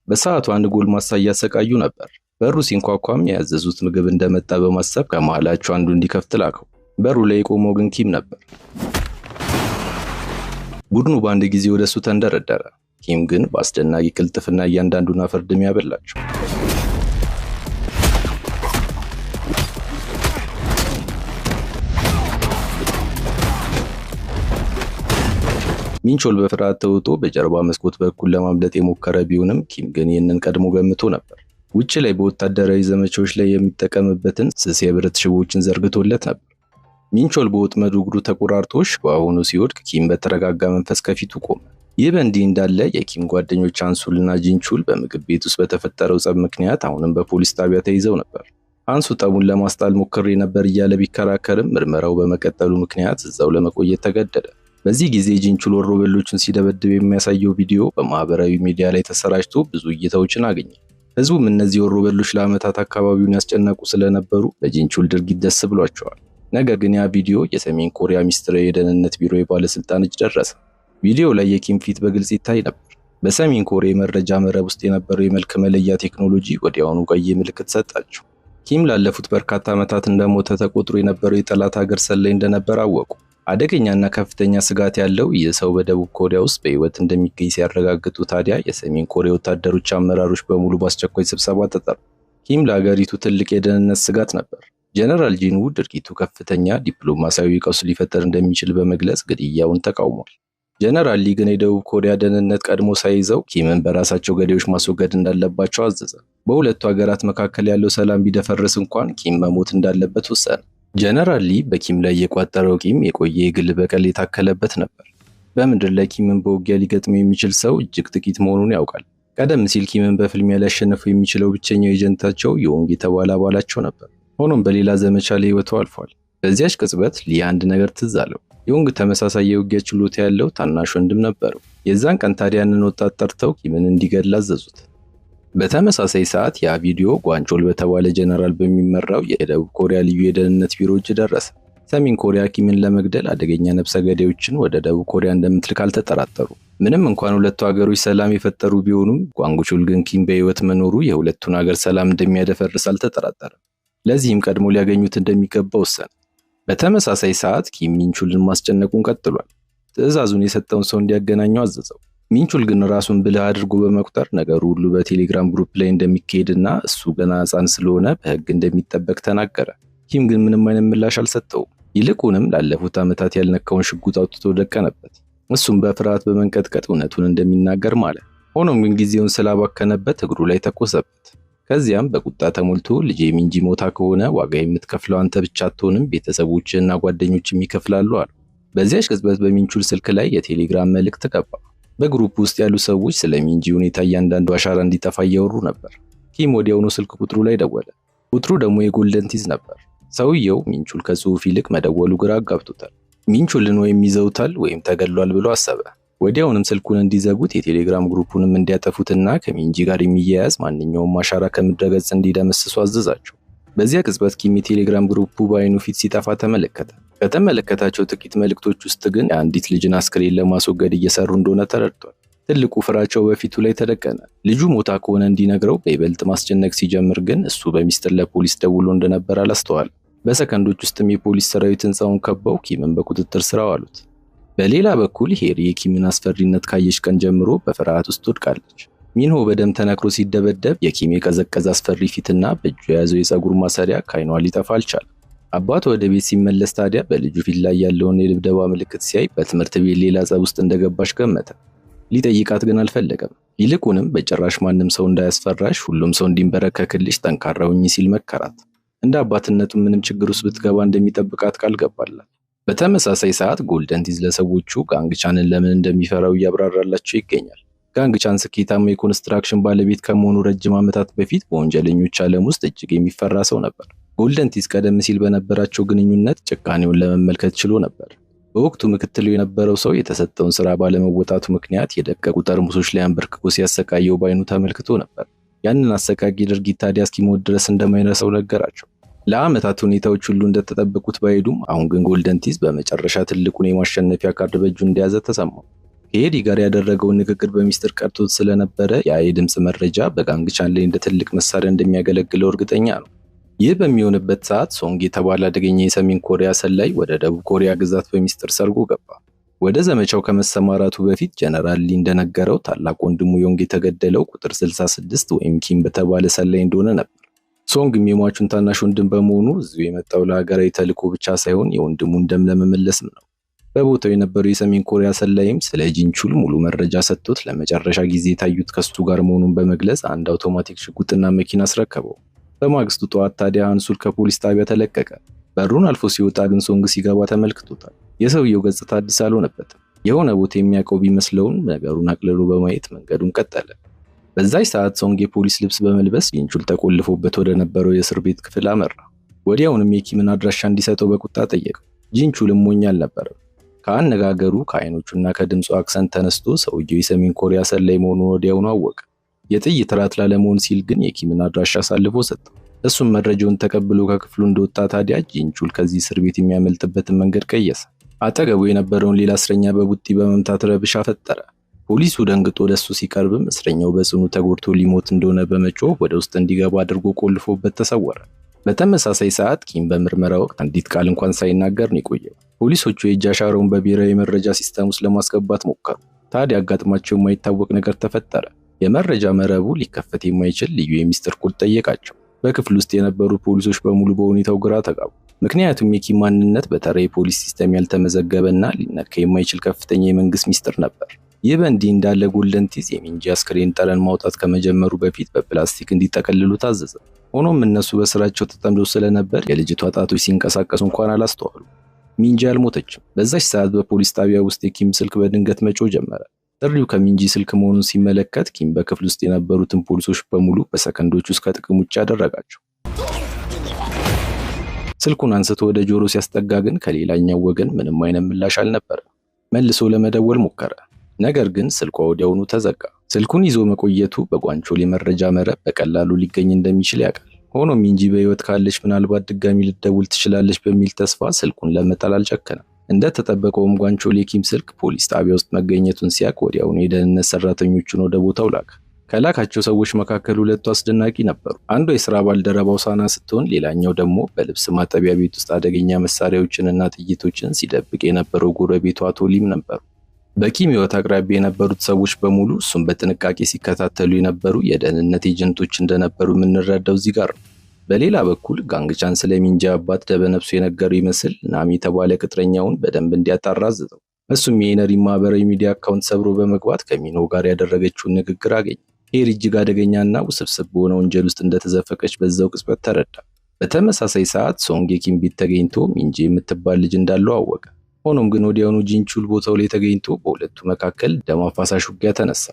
በሰዓቱ አንድ ጎልማሳ እያሰቃዩ ነበር። በሩ ሲንኳኳም ያዘዙት ምግብ እንደመጣ በማሰብ ከመሃላቸው አንዱ እንዲከፍት ላከው። በሩ ላይ የቆመው ግን ኪም ነበር። ቡድኑ በአንድ ጊዜ ወደሱ ተንደረደረ። ኪም ግን በአስደናቂ ቅልጥፍና እያንዳንዱን አፈርድም ያበላቸው። ሚንቾል በፍርሃት ተውጦ በጀርባ መስኮት በኩል ለማምለጥ የሞከረ ቢሆንም ኪም ግን ይህንን ቀድሞ ገምቶ ነበር። ውጭ ላይ በወታደራዊ ዘመቻዎች ላይ የሚጠቀምበትን ስስ የብረት ሽቦችን ዘርግቶለት ነበር። ሚንቾል በወጥመዱ እግሩ ተቆራርጦ በአሁኑ ሲወድቅ ኪም በተረጋጋ መንፈስ ከፊቱ ቆመ። ይህ በእንዲህ እንዳለ የኪም ጓደኞች አንሱልና ጂንቹል በምግብ ቤት ውስጥ በተፈጠረው ጸብ ምክንያት አሁንም በፖሊስ ጣቢያ ተይዘው ነበር። አንሱ ጠቡን ለማስጣል ሞክሬ ነበር እያለ ቢከራከርም ምርመራው በመቀጠሉ ምክንያት እዛው ለመቆየት ተገደደ። በዚህ ጊዜ ጂንቹል ወሮበሎቹን ሲደበድብ የሚያሳየው ቪዲዮ በማህበራዊ ሚዲያ ላይ ተሰራጭቶ ብዙ እይታዎችን አገኘ። ህዝቡም እነዚህ ወሮበሎች ለዓመታት አካባቢውን ያስጨነቁ ስለነበሩ በጂንቹል ድርጊት ደስ ብሏቸዋል። ነገር ግን ያ ቪዲዮ የሰሜን ኮሪያ ሚስጥራዊ የደህንነት ቢሮ የባለስልጣን እጅ ደረሰ። ቪዲዮው ላይ የኪም ፊት በግልጽ ይታይ ነበር። በሰሜን ኮሪያ የመረጃ መረብ ውስጥ የነበረው የመልክ መለያ ቴክኖሎጂ ወዲያውኑ ቀይ ምልክት ሰጣቸው። ኪም ላለፉት በርካታ ዓመታት እንደሞተ ተቆጥሮ የነበረው የጠላት ሀገር ሰላይ እንደነበር አወቁ። አደገኛና ከፍተኛ ስጋት ያለው ይህ ሰው በደቡብ ኮሪያ ውስጥ በህይወት እንደሚገኝ ሲያረጋግጡ ታዲያ የሰሜን ኮሪያ ወታደሮች አመራሮች በሙሉ በአስቸኳይ ስብሰባ ተጠሩ። ኪም ለሀገሪቱ ትልቅ የደህንነት ስጋት ነበር። ጀነራል ጂንዉ ድርጊቱ ከፍተኛ ዲፕሎማሲያዊ ቀውስ ሊፈጠር እንደሚችል በመግለጽ ግድያውን ተቃውሟል። ጀነራል ሊ ግን የደቡብ ኮሪያ ደህንነት ቀድሞ ሳይዘው ኪምን በራሳቸው ገዳዮች ማስወገድ እንዳለባቸው አዘዘ። በሁለቱ ሀገራት መካከል ያለው ሰላም ቢደፈርስ እንኳን ኪም መሞት እንዳለበት ወሰነ። ጀነራል ሊ በኪም ላይ የቋጠረው ቂም የቆየ የግል በቀል የታከለበት ነበር። በምድር ላይ ኪምን በውጊያ ሊገጥመው የሚችል ሰው እጅግ ጥቂት መሆኑን ያውቃል። ቀደም ሲል ኪምን በፍልሚያ ሊያሸንፈው የሚችለው ብቸኛው ኤጀንታቸው ዮንግ የተባለ አባላቸው ነበር። ሆኖም በሌላ ዘመቻ ላይ ህይወቱ አልፏል። በዚያች ቅጽበት ሊ አንድ ነገር ትዝ አለው። ዮንግ ተመሳሳይ የውጊያ ችሎታ ያለው ታናሽ ወንድም ነበረው። የዛን ቀን ታዲያ ያንን ወጣት ጠርተው ኪምን እንዲገድል አዘዙት። በተመሳሳይ ሰዓት ያ ቪዲዮ ጓንቾል በተባለ ጀነራል በሚመራው የደቡብ ኮሪያ ልዩ የደህንነት ቢሮ እጅ ደረሰ። ሰሜን ኮሪያ ኪምን ለመግደል አደገኛ ነፍሰ ገዳዮችን ወደ ደቡብ ኮሪያ እንደምትልክ አልተጠራጠሩ። ምንም እንኳን ሁለቱ ሀገሮች ሰላም የፈጠሩ ቢሆኑም ጓንቾል ግን ኪም በህይወት መኖሩ የሁለቱን ሀገር ሰላም እንደሚያደፈርስ አልተጠራጠረም። ለዚህም ቀድሞ ሊያገኙት እንደሚገባ ወሰነ። በተመሳሳይ ሰዓት ኪም ሚንቹልን ማስጨነቁን ቀጥሏል። ትዕዛዙን የሰጠውን ሰው እንዲያገናኘው አዘዘው። ሚንቹል ግን ራሱን ብልህ አድርጎ በመቁጠር ነገሩ ሁሉ በቴሌግራም ግሩፕ ላይ እንደሚካሄድና እሱ ገና ሕፃን ስለሆነ በህግ እንደሚጠበቅ ተናገረ። ኪም ግን ምንም አይነት ምላሽ አልሰጠውም። ይልቁንም ላለፉት ዓመታት ያልነካውን ሽጉጥ አውጥቶ ደቀነበት። እሱም በፍርሃት በመንቀጥቀጥ እውነቱን እንደሚናገር ማለት። ሆኖም ግን ጊዜውን ስላባከነበት እግሩ ላይ ተኮሰበት። ከዚያም በቁጣ ተሞልቶ ልጄ ሚንጂ ሞታ ከሆነ ዋጋ የምትከፍለው አንተ ብቻ አትሆንም፣ ቤተሰቦችህና ጓደኞችም ይከፍላሉ አለ። በዚያች ቅጽበት በሚንቹል ስልክ ላይ የቴሌግራም መልእክት ገባ። በግሩፕ ውስጥ ያሉ ሰዎች ስለ ሚንጂ ሁኔታ እያንዳንዱ አሻራ እንዲጠፋ እያወሩ ነበር። ኪም ወዲያውኑ ስልክ ቁጥሩ ላይ ደወለ። ቁጥሩ ደግሞ የጎልደን ቲዝ ነበር። ሰውየው ሚንቹል ከጽሑፍ ይልቅ መደወሉ ግራ አጋብቶታል። ሚንቹልን ወይም ይዘውታል ወይም ተገድሏል ብሎ አሰበ። ወዲያውንም ስልኩን እንዲዘጉት የቴሌግራም ግሩፑንም እንዲያጠፉትና ከሚንጂ ጋር የሚያያዝ ማንኛውም አሻራ ከምድረ ገጽ እንዲደመስሱ አዘዛቸው። በዚያ ቅጽበት ኪም የቴሌግራም ግሩፑ በአይኑ ፊት ሲጠፋ ተመለከተ። ከተመለከታቸው ጥቂት መልእክቶች ውስጥ ግን የአንዲት ልጅን አስክሬን ለማስወገድ እየሰሩ እንደሆነ ተረድቷል። ትልቁ ፍራቸው በፊቱ ላይ ተደቀነ። ልጁ ሞታ ከሆነ እንዲነግረው በይበልጥ ማስጨነቅ ሲጀምር ግን እሱ በሚስጥር ለፖሊስ ደውሎ እንደነበር አላስተዋለም። በሰከንዶች ውስጥም የፖሊስ ሰራዊት ህንፃውን ከበው ኪምን በቁጥጥር ስር አዋሉት። በሌላ በኩል ሄሪ የኪምን አስፈሪነት ካየች ቀን ጀምሮ በፍርሃት ውስጥ ወድቃለች። ሚንሆ በደም ተነክሮ ሲደበደብ የኪም የቀዘቀዘ አስፈሪ ፊትና በእጁ የያዘው የፀጉር ማሰሪያ ከዓይኗ ሊጠፋ አልቻለም። አባቱ ወደ ቤት ሲመለስ ታዲያ በልጁ ፊት ላይ ያለውን የድብደባ ምልክት ሲያይ በትምህርት ቤት ሌላ ጸብ ውስጥ እንደገባች ገመተ። ሊጠይቃት ግን አልፈለገም። ይልቁንም በጭራሽ ማንም ሰው እንዳያስፈራሽ፣ ሁሉም ሰው እንዲንበረከክልሽ ጠንካራ ሁኚ ሲል መከራት። እንደ አባትነቱ ምንም ችግር ውስጥ ብትገባ እንደሚጠብቃት ቃል ገባላት። በተመሳሳይ ሰዓት ጎልደን ቲዝ ለሰዎቹ ጋንግቻንን ለምን እንደሚፈራው እያብራራላቸው ይገኛል። ጋንግቻን ስኬታማ የኮንስትራክሽን ባለቤት ከመሆኑ ረጅም ዓመታት በፊት በወንጀለኞች ዓለም ውስጥ እጅግ የሚፈራ ሰው ነበር። ጎልደን ቲዝ ቀደም ሲል በነበራቸው ግንኙነት ጭካኔውን ለመመልከት ችሎ ነበር። በወቅቱ ምክትሉ የነበረው ሰው የተሰጠውን ስራ ባለመወጣቱ ምክንያት የደቀቁ ጠርሙሶች ላይ አንበርክኮ ሲያሰቃየው ባይኑ ተመልክቶ ነበር። ያንን አሰቃቂ ድርጊት ታዲያ እስኪሞት ድረስ እንደማይረሳው ነገራቸው። ለዓመታት ሁኔታዎች ሁሉ እንደተጠበቁት ባይሄዱም አሁን ግን ጎልደን ቲዝ በመጨረሻ ትልቁን የማሸነፊያ ካርድ በእጁ እንደያዘ ተሰማው። ከኤዲ ጋር ያደረገውን ንግግር በሚስጥር ቀርቶት ስለነበረ ያ የድምፅ መረጃ በጋንግ ቻን ላይ እንደ ትልቅ መሳሪያ እንደሚያገለግለው እርግጠኛ ነው። ይህ በሚሆንበት ሰዓት ሶንግ የተባለ አደገኛ የሰሜን ኮሪያ ሰላይ ወደ ደቡብ ኮሪያ ግዛት በሚስጥር ሰርጎ ገባ። ወደ ዘመቻው ከመሰማራቱ በፊት ጀነራል ሊ እንደነገረው ታላቅ ወንድሙ ዮንግ የተገደለው ቁጥር 66 ወይም ኪም በተባለ ሰላይ እንደሆነ ነበር። ሶንግም የሟቹን ታናሽ ወንድም በመሆኑ እዚሁ የመጣው ለሀገራዊ ተልዕኮ ብቻ ሳይሆን የወንድሙን ደም ለመመለስም ነው። በቦታው የነበረው የሰሜን ኮሪያ ሰላይም ስለ ጂንቹል ሙሉ መረጃ ሰጥቶት ለመጨረሻ ጊዜ የታዩት ከሱ ጋር መሆኑን በመግለጽ አንድ አውቶማቲክ ሽጉጥና መኪና አስረከበው። በማግስቱ ጠዋት ታዲያ ሃንሱል ከፖሊስ ጣቢያ ተለቀቀ። በሩን አልፎ ሲወጣ ግን ሶንግ ሲገባ ተመልክቶታል። የሰውየው ገጽታ አዲስ አልሆነበትም። የሆነ ቦታ የሚያውቀው ቢመስለውም ነገሩን አቅልሎ በማየት መንገዱን ቀጠለ። በዛች ሰዓት ሶንግ የፖሊስ ልብስ በመልበስ ጂንቹል ተቆልፎበት ወደ ነበረው የእስር ቤት ክፍል አመራ። ወዲያውንም የኪምን አድራሻ እንዲሰጠው በቁጣ ጠየቀው። ጂንቹልም ሞኝ አልነበረም። ከአነጋገሩ ከአይኖቹና ከድምፁ አክሰንት ተነስቶ ሰውየው የሰሜን ኮሪያ ሰላይ መሆኑን ወዲያውኑ አወቀ። የጥይት ራት ላለመሆን ሲል ግን የኪምን አድራሻ አሳልፎ ሰጠው። እሱም መረጃውን ተቀብሎ ከክፍሉ እንደወጣ ታዲያ ጂንቹል ከዚህ እስር ቤት የሚያመልጥበትን መንገድ ቀየሰ። አጠገቡ የነበረውን ሌላ እስረኛ በቡጢ በመምታት ረብሻ ፈጠረ። ፖሊሱ ደንግጦ ወደሱ ሲቀርብም እስረኛው በጽኑ ተጎድቶ ሊሞት እንደሆነ በመጮህ ወደ ውስጥ እንዲገባ አድርጎ ቆልፎበት ተሰወረ። በተመሳሳይ ሰዓት ኪም በምርመራ ወቅት አንዲት ቃል እንኳን ሳይናገር ነው የቆየው። ፖሊሶቹ የእጅ አሻራውን በብሔራዊ መረጃ ሲስተም ውስጥ ለማስገባት ሞከሩ። ታዲያ አጋጥሟቸው የማይታወቅ ነገር ተፈጠረ። የመረጃ መረቡ ሊከፈት የማይችል ልዩ የሚስጥር ኮድ ጠየቃቸው። በክፍል ውስጥ የነበሩ ፖሊሶች በሙሉ በሁኔታው ግራ ተጋቡ። ምክንያቱም የኪም ማንነት በተራ የፖሊስ ሲስተም ያልተመዘገበና ሊነካ የማይችል ከፍተኛ የመንግስት ሚስጥር ነበር። ይህ በእንዲህ እንዳለ ጎልደን ቲዝ የሚንጂ አስክሬን ጠረን ማውጣት ከመጀመሩ በፊት በፕላስቲክ እንዲጠቀልሉ ታዘዘ። ሆኖም እነሱ በስራቸው ተጠምደው ስለነበር የልጅቷ ጣቶች ሲንቀሳቀሱ እንኳን አላስተዋሉ። ሚንጂ አልሞተችም። በዛች ሰዓት በፖሊስ ጣቢያ ውስጥ የኪም ስልክ በድንገት መጮህ ጀመረ። ጥሪው ከሚንጂ ስልክ መሆኑን ሲመለከት ኪም በክፍል ውስጥ የነበሩትን ፖሊሶች በሙሉ በሰከንዶች ውስጥ ከጥቅም ውጭ አደረጋቸው። ስልኩን አንስቶ ወደ ጆሮ ሲያስጠጋ ግን ከሌላኛው ወገን ምንም አይነት ምላሽ አልነበረም። መልሶ ለመደወል ሞከረ። ነገር ግን ስልኳ ወዲያውኑ ተዘጋ። ስልኩን ይዞ መቆየቱ በጓንቾል የመረጃ መረብ በቀላሉ ሊገኝ እንደሚችል ያውቃል። ሆኖም ሚንጂ በህይወት ካለች ምናልባት ድጋሚ ልትደውል ትችላለች በሚል ተስፋ ስልኩን ለመጣል አልጨከነም። እንደተጠበቀውም ጓንቾል የኪም ስልክ ፖሊስ ጣቢያ ውስጥ መገኘቱን ሲያውቅ ወዲያውኑ የደህንነት ሰራተኞቹን ወደ ቦታው ላከ። ከላካቸው ሰዎች መካከል ሁለቱ አስደናቂ ነበሩ። አንዱ የሥራ ባልደረባው ሳና ስትሆን ሌላኛው ደግሞ በልብስ ማጠቢያ ቤት ውስጥ አደገኛ መሳሪያዎችንና ጥይቶችን ሲደብቅ የነበረው ጎረቤቱ አቶ ሊም ነበሩ። በኪም ህይወት አቅራቢያ የነበሩት ሰዎች በሙሉ እሱም በጥንቃቄ ሲከታተሉ የነበሩ የደህንነት ኤጀንቶች እንደነበሩ የምንረዳው እዚህ ጋር ነው። በሌላ በኩል ጋንግ ቻን ስለ ሚንጂ አባት ደበነፍሱ የነገረው ይመስል ናሚ የተባለ ቅጥረኛውን በደንብ እንዲያጣራ አዘዘው። እሱም የኢነሪ ማህበራዊ ሚዲያ አካውንት ሰብሮ በመግባት ከሚኖ ጋር ያደረገችውን ንግግር አገኘ። ሄር እጅግ አደገኛና ውስብስብ በሆነ ወንጀል ውስጥ እንደተዘፈቀች በዛው ቅጽበት ተረዳ። በተመሳሳይ ሰዓት ሶንግ የኪም ቤት ተገኝቶ ሚንጂ የምትባል ልጅ እንዳለው አወቀ። ሆኖም ግን ወዲያውኑ ጂንቹል ቦታው ላይ ተገኝቶ በሁለቱ መካከል ደም አፋሳሽ ውጊያ ተነሳ።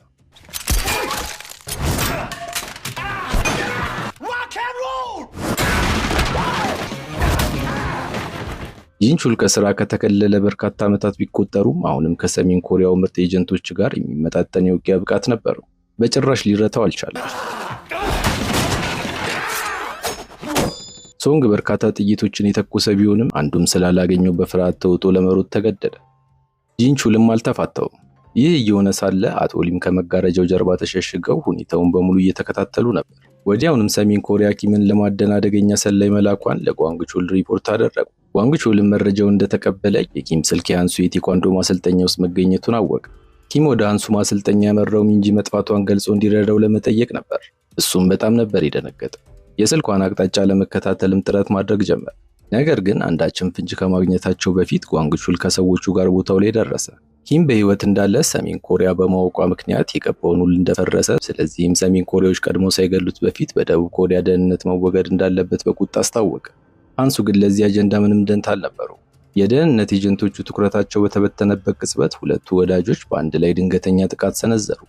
ጂንቹል ከስራ ከተከለለ በርካታ ዓመታት ቢቆጠሩም አሁንም ከሰሜን ኮሪያው ምርጥ ኤጀንቶች ጋር የሚመጣጠን የውጊያ ብቃት ነበረው። በጭራሽ ሊረታው አልቻለም። ሶንግ በርካታ ጥይቶችን የተኮሰ ቢሆንም አንዱም ስላላገኘው በፍርሃት ተውጦ ለመሮጥ ተገደደ። ጂንቹልም አልተፋታውም። ይህ እየሆነ ሳለ አቶ ሊም ከመጋረጃው ጀርባ ተሸሽገው ሁኔታውን በሙሉ እየተከታተሉ ነበር። ወዲያውንም ሰሜን ኮሪያ ኪምን ለማደን አደገኛ ሰላይ መላኳን ለጓንግቾል ሪፖርት አደረጉ። ጓንግቾልም መረጃውን እንደተቀበለ የኪም ስልክ የሃንሱ የቴኳንዶ ማሰልጠኛ ውስጥ መገኘቱን አወቀ። ኪም ወደ ሃንሱ ማሰልጠኛ ያመራው ሚንጂ መጥፋቷን ገልጾ እንዲረዳው ለመጠየቅ ነበር። እሱም በጣም ነበር የደነገጠው። የስልኳን አቅጣጫ ለመከታተልም ጥረት ማድረግ ጀመረ። ነገር ግን አንዳችም ፍንጭ ከማግኘታቸው በፊት ጓንግቾል ከሰዎቹ ጋር ቦታው ላይ ደረሰ። ኪም በህይወት እንዳለ ሰሜን ኮሪያ በማወቋ ምክንያት የገባውን ውል እንደፈረሰ፣ ስለዚህም ሰሜን ኮሪያዎች ቀድሞ ሳይገሉት በፊት በደቡብ ኮሪያ ደህንነት መወገድ እንዳለበት በቁጣ አስታወቀ። ሃንሱ ግን ለዚህ አጀንዳ ምንም ደንታ አልነበረው። የደህንነት ኤጀንቶቹ ትኩረታቸው በተበተነበት ቅጽበት ሁለቱ ወዳጆች በአንድ ላይ ድንገተኛ ጥቃት ሰነዘሩ።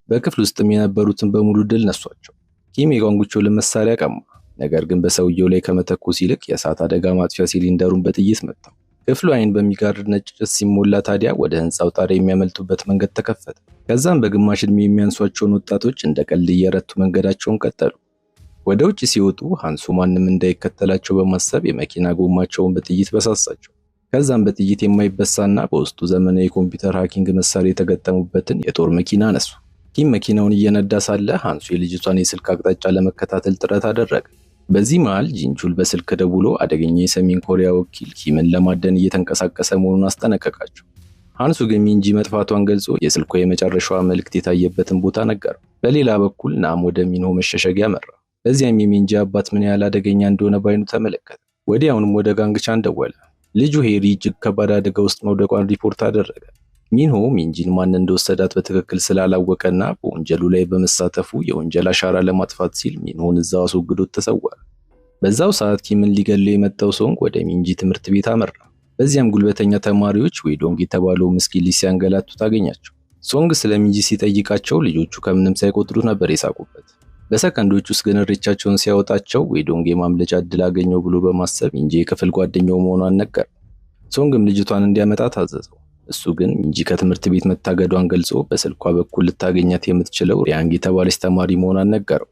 በክፍል ውስጥም የነበሩትን በሙሉ ድል ነሷቸው። ኪም የጓንግቾልን መሳሪያ ቀማ። ነገር ግን በሰውየው ላይ ከመተኮስ ይልቅ የእሳት አደጋ ማጥፊያ ሲሊንደሩን በጥይት መታው። ክፍሉ አይን በሚጋርድ ነጭ ጭስ ሲሞላ ታዲያ ወደ ህንፃው ጣሪያ የሚያመልጡበት መንገድ ተከፈተ። ከዛም በግማሽ ዕድሜ የሚያንሷቸውን ወጣቶች እንደ ቀልድ እየረቱ መንገዳቸውን ቀጠሉ። ወደ ውጭ ሲወጡ ሃንሱ ማንም እንዳይከተላቸው በማሰብ የመኪና ጎማቸውን በጥይት በሳሳቸው። ከዛም በጥይት የማይበሳና በውስጡ ዘመናዊ የኮምፒውተር ሃኪንግ መሳሪያ የተገጠሙበትን የጦር መኪና አነሱ። ኪም መኪናውን እየነዳ ሳለ ሃንሱ የልጅቷን የስልክ አቅጣጫ ለመከታተል ጥረት አደረገ። በዚህ መሃል ጂንቹል በስልክ ደውሎ አደገኛ የሰሜን ኮሪያ ወኪል ኪምን ለማደን እየተንቀሳቀሰ መሆኑን አስጠነቀቃቸው። ሃንሱ ግን ሚንጂ መጥፋቷን ገልጾ የስልኳ የመጨረሻዋ መልእክት የታየበትን ቦታ ነገረው። በሌላ በኩል ናም ወደ ሚንሆ መሸሸጊያ መራ። በዚያም የሚንጂ አባት ምን ያህል አደገኛ እንደሆነ ባይኑ ተመለከተ። ወዲያውኑም ወደ ጋንግቻን ደወለ። ልጁ ሄሪ እጅግ ከባድ አደጋ ውስጥ መውደቋን ሪፖርት አደረገ። ሚንሆ ሚንጂን ማን እንደወሰዳት በትክክል ስላላወቀና በወንጀሉ ላይ በመሳተፉ የወንጀል አሻራ ለማጥፋት ሲል ሚንሆን እዛው አስወግዶት ተሰወረ። በዛው ሰዓት ኪምን ሊገለው የመጣው ሶንግ ወደ ሚንጂ ትምህርት ቤት አመራ። በዚያም ጉልበተኛ ተማሪዎች ዌዶንግ የተባለው ምስኪን ልጅ ሲያንገላቱ ታገኛቸው። ሶንግ ስለ ሚንጂ ሲጠይቃቸው ልጆቹ ከምንም ሳይቆጥሩት ነበር የሳቁበት። በሰከንዶች ውስጥ ግን እሬቻቸውን ሲያወጣቸው ዌዶንግ የማምለጫ እድል አገኘው ብሎ በማሰብ ሚንጂ የክፍል ጓደኛው መሆኗን ነገር። ሶንግም ልጅቷን እንዲያመጣ ታዘዘው። እሱ ግን ሚንጂ ከትምህርት ቤት መታገዷን ገልጾ በስልኳ በኩል ልታገኛት የምትችለው ሪያንግ የተባለች ተማሪ መሆኗን ነገረው።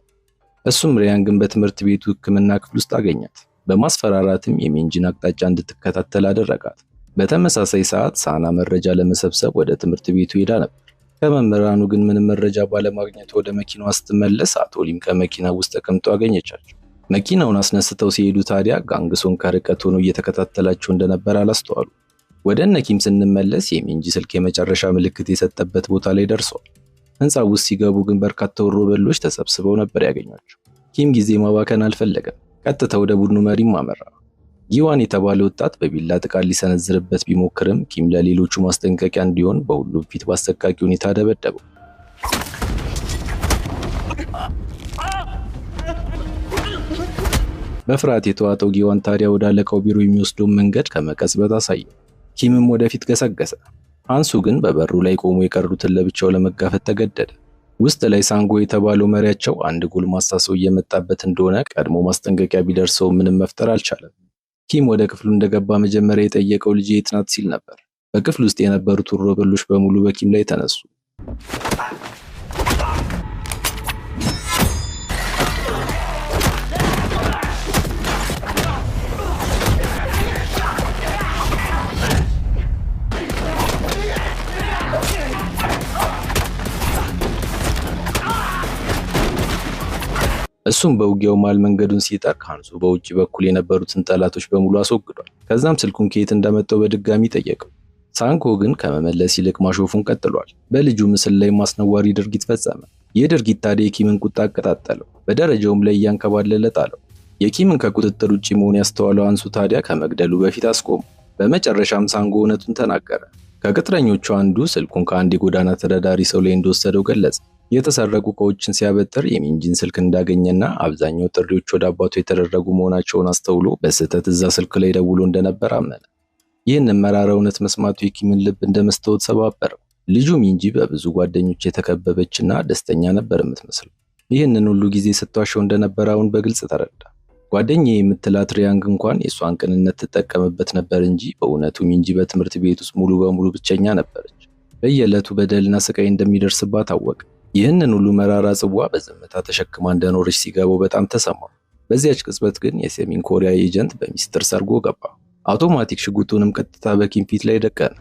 እሱም ሪያንግን በትምህርት ቤቱ ሕክምና ክፍል ውስጥ አገኛት። በማስፈራራትም የሚንጂን አቅጣጫ እንድትከታተል አደረጋት። በተመሳሳይ ሰዓት ሳና መረጃ ለመሰብሰብ ወደ ትምህርት ቤቱ ሄዳ ነበር። ከመምህራኑ ግን ምንም መረጃ ባለማግኘት ወደ መኪናዋ ስትመለስ አቶ ሊም ከመኪና ውስጥ ተቀምጦ አገኘቻቸው። መኪናውን አስነስተው ሲሄዱ ታዲያ ጋንግሶን ከርቀት ሆኖ እየተከታተላቸው እንደነበር አላስተዋሉ። ወደ እነ ኪም ስንመለስ የሚንጂ ስልክ የመጨረሻ ምልክት የሰጠበት ቦታ ላይ ደርሰዋል። ህንፃው ውስጥ ሲገቡ ግን በርካታ ወሮበሎች ተሰብስበው ነበር ያገኟቸው። ኪም ጊዜ ማባከን አልፈለገም። ቀጥታ ወደ ቡድኑ መሪም አመራ። ጊዋን የተባለ ወጣት በቢላ ጥቃት ሊሰነዝርበት ቢሞክርም ኪም ለሌሎቹ ማስጠንቀቂያ እንዲሆን በሁሉም ፊት በአሰቃቂ ሁኔታ ደበደበው። በፍርሃት የተዋጠው ጊዋን ታዲያ ወደ አለቃው ቢሮ የሚወስደውን መንገድ ከመቀጽበት አሳየው። ኪምም ወደፊት ገሰገሰ። ሃንሱ ግን በበሩ ላይ ቆሞ የቀሩትን ለብቻው ለመጋፈጥ ተገደደ። ውስጥ ላይ ሳንጎ የተባለው መሪያቸው አንድ ጎልማሳ ሰው እየመጣበት እንደሆነ ቀድሞ ማስጠንቀቂያ ቢደርሰው ምንም መፍጠር አልቻለም። ኪም ወደ ክፍሉ እንደገባ መጀመሪያ የጠየቀው ልጅ የት ናት ሲል ነበር። በክፍሉ ውስጥ የነበሩት ወሮበሎች በሙሉ በኪም ላይ ተነሱ። እሱም በውጊያው መሃል መንገዱን ሲጠርቅ ሃንሱ በውጭ በኩል የነበሩትን ጠላቶች በሙሉ አስወግዷል። ከዛም ስልኩን ከየት እንዳመጣው በድጋሚ ጠየቀው። ሳንኮ ግን ከመመለስ ይልቅ ማሾፉን ቀጥሏል። በልጁ ምስል ላይ ማስነዋሪ ድርጊት ፈጸመ። ይህ ድርጊት ታዲያ የኪምን ቁጣ አቀጣጠለው። በደረጃውም ላይ እያንከባለለ ጣለው። የኪምን ከቁጥጥር ውጭ መሆን ያስተዋለው ሃንሱ ታዲያ ከመግደሉ በፊት አስቆመው። በመጨረሻም ሳንጎ እውነቱን ተናገረ። ከቅጥረኞቹ አንዱ ስልኩን ከአንድ የጎዳና ተዳዳሪ ሰው ላይ እንደወሰደው ገለጸ። የተሰረቁ እቃዎችን ሲያበጥር የሚንጂን ስልክ እንዳገኘና አብዛኛው ጥሪዎች ወደ አባቱ የተደረጉ መሆናቸውን አስተውሎ በስህተት እዛ ስልክ ላይ ደውሎ እንደነበር አመነ። ይህንን መራራ እውነት መስማቱ የኪምን ልብ እንደ መስታወት ሰባበረው። ልጁ ሚንጂ በብዙ ጓደኞች የተከበበችና ደስተኛ ነበር የምትመስለው። ይህንን ሁሉ ጊዜ ስትዋሸው እንደነበር አሁን በግልጽ ተረዳ። ጓደኛዬ የምትላት ሪያንግ እንኳን የእሷን ቅንነት ትጠቀምበት ነበር እንጂ በእውነቱ ሚንጂ በትምህርት ቤት ውስጥ ሙሉ በሙሉ ብቸኛ ነበረች። በየዕለቱ በደልና ስቃይ እንደሚደርስባት አወቀ። ይህንን ሁሉ መራራ ጽዋ በዝምታ ተሸክማ እንደኖረች ሲገባው በጣም ተሰማው። በዚያች ቅጽበት ግን የሰሜን ኮሪያ ኤጀንት በሚስጥር ሰርጎ ገባ። አውቶማቲክ ሽጉጡንም ቀጥታ በኪም ፊት ላይ ደቀነ።